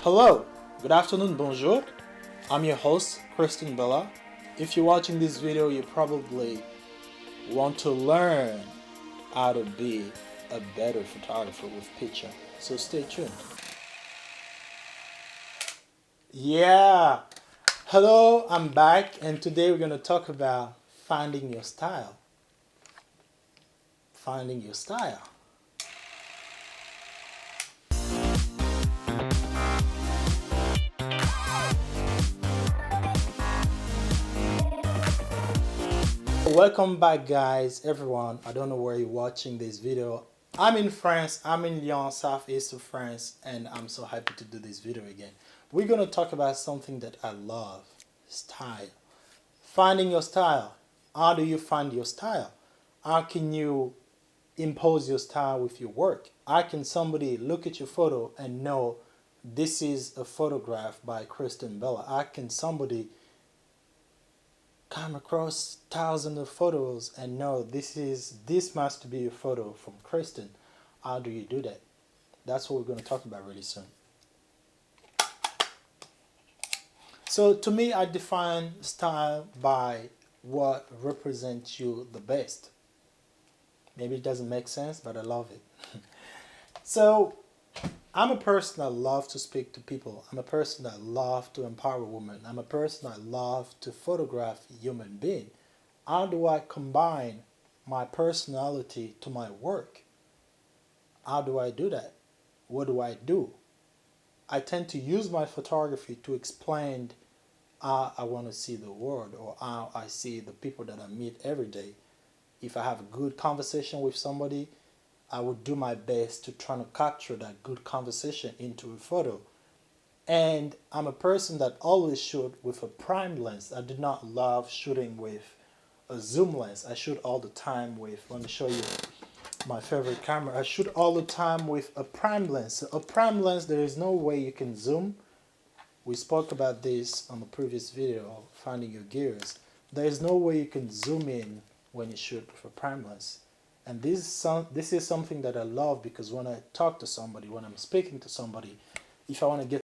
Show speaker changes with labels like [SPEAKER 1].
[SPEAKER 1] Hello, good afternoon, bonjour. I'm your host, Christin Bela. If you're watching this video, you probably want to learn how to be a better photographer with PICHA. So stay tuned. Yeah, hello, I'm back, and today we're going to talk about finding your style. Finding your style. Welcome back, guys, everyone. I don't know where you're watching this video. I'm in France. I'm in Lyon, southeast of France, and I'm so happy to do this video again. We're going to talk about something that I love: style. Finding your style. How do you find your style? How can you impose your style with your work? How can somebody look at your photo and know this is a photograph by Christin Bela? How can somebody come across thousands of photos and know this must be a photo from Christin? How do you do that? That's what we're going to talk about really soon. So to me, I define style by what represents you the best. Maybe it doesn't make sense, but I love it. So I'm a person that loves to speak to people. I'm a person that loves to empower women. I'm a person that loves to photograph human beings. How do I combine my personality to my work? How do I do that? What do I do? I tend to use my photography to explain how I want to see the world, or how I see the people that I meet every day. If I have a good conversation with somebody, I would do my best to try to capture that good conversation into a photo. And I'm a person that always shoot with a prime lens. I do not love shooting with a zoom lens. I shoot all the time with, let me show you my favorite camera. I shoot all the time with a prime lens. So a prime lens, there is no way you can zoom. We spoke about this on the previous video of finding your gears. There is no way you can zoom in when you shoot with a prime lens. And this is something that I love, because when I talk to somebody, when I'm speaking to somebody, if I want to get